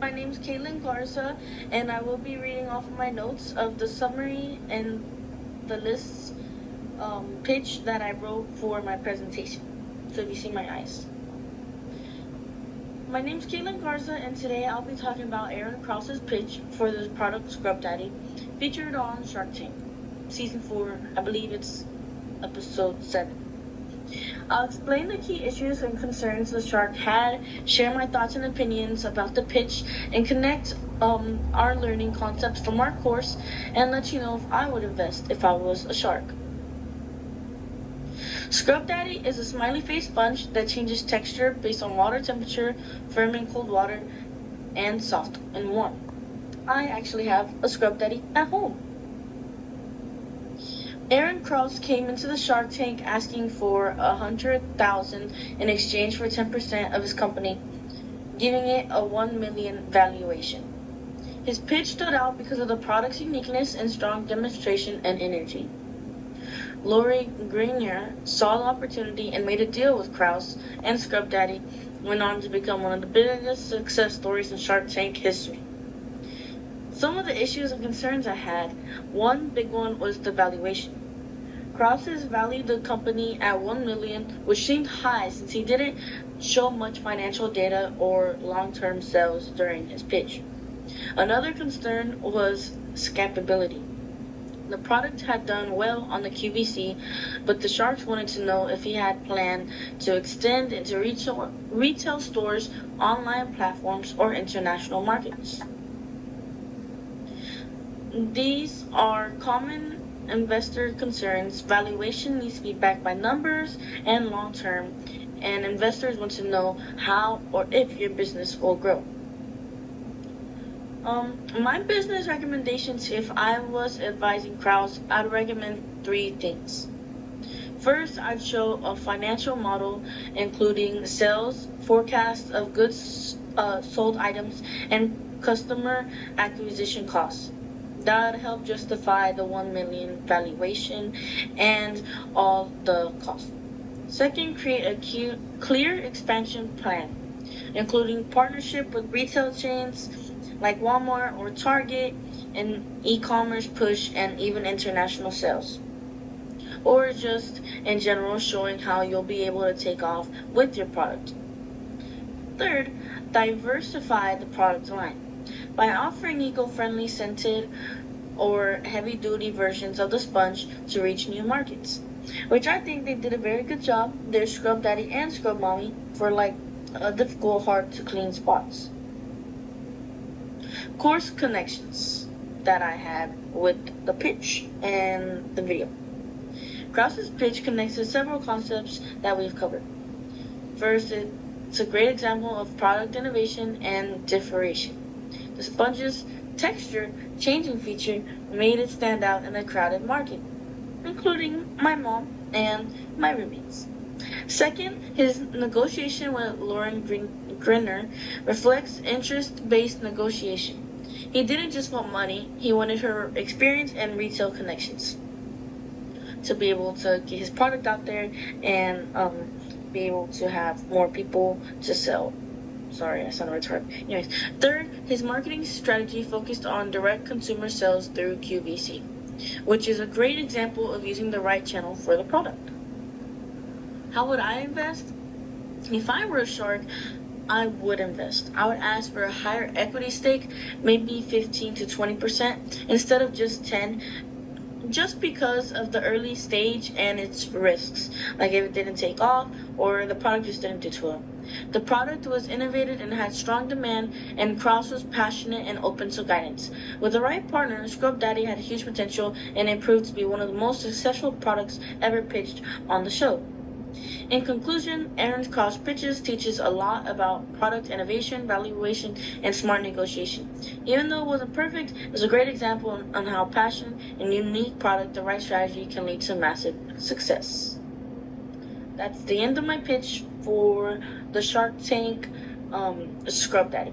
My name's Caitlin Garza, and I will be reading off of my notes of the summary and the lists pitch that I wrote for my presentation. So if you see my eyes. My name's Caitlin Garza, and today I'll be talking about Aaron Krause's pitch for the product Scrub Daddy, featured on Shark Tank, Season 4, I believe it's Episode 7. I'll explain the key issues and concerns the shark had, share my thoughts and opinions about the pitch, and connect our learning concepts from our course, and let you know if I would invest if I was a shark. Scrub Daddy is a smiley face sponge that changes texture based on water temperature, firm in cold water, and soft and warm. I actually have a Scrub Daddy at home. Aaron Krause came into the Shark Tank asking for $100,000 in exchange for 10% of his company, giving it a $1 million valuation. His pitch stood out because of the product's uniqueness and strong demonstration and energy. Lori Greiner saw the opportunity and made a deal with Krause, and Scrub Daddy went on to become one of the biggest success stories in Shark Tank history. Some of the issues and concerns I had, one big one was the valuation. Krause's valued the company at $1 million, which seemed high since he didn't show much financial data or long-term sales during his pitch. Another concern was scalability. The product had done well on the QVC, but the Sharks wanted to know if he had planned to extend into retail stores, online platforms, or international markets. These are common investor concerns. Valuation needs to be backed by numbers and long term, and investors want to know how or if your business will grow. My business recommendations, if I was advising Krause, I'd recommend 3 things. First, I'd show a financial model including sales, forecasts of goods sold items, and customer acquisition costs. That would help justify the $1 million valuation and all the costs. Second, create a clear expansion plan, including partnership with retail chains like Walmart or Target, and e-commerce push, and even international sales. Or just in general showing how you'll be able to take off with your product. Third, diversify the product line by offering eco-friendly scented or heavy-duty versions of the sponge to reach new markets, which I think they did a very good job. There's Scrub Daddy and Scrub Mommy for difficult, hard-to-clean spots. Course connections that I had with the pitch and the video. Krause's pitch connects to several concepts that we've covered. First, it's a great example of product innovation and differentiation. The sponge's texture changing feature made it stand out in a crowded market, including my mom and my roommates. Second, his negotiation with Lauren Grinner reflects interest-based negotiation. He didn't just want money, he wanted her experience and retail connections to be able to get his product out there and be able to have more people to sell. Sorry, I sound retarded. Anyways, third, his marketing strategy focused on direct consumer sales through QVC, which is a great example of using the right channel for the product. How would I invest? If I were a shark, I would invest. I would ask for a higher equity stake, maybe 15 to 20% instead of just 10, just because of the early stage and its risks, like if it didn't take off or the product just didn't do too well. The product was innovative and had strong demand, and Krause was passionate and open to guidance. With the right partner, Scrub Daddy had huge potential, and it proved to be one of the most successful products ever pitched on the show. In conclusion, Aaron Krause pitches teaches a lot about product innovation, valuation, and smart negotiation. Even though it wasn't perfect, it was a great example on how passion and unique product, the right strategy, can lead to massive success. That's the end of my pitch for the Shark Tank Scrub Daddy.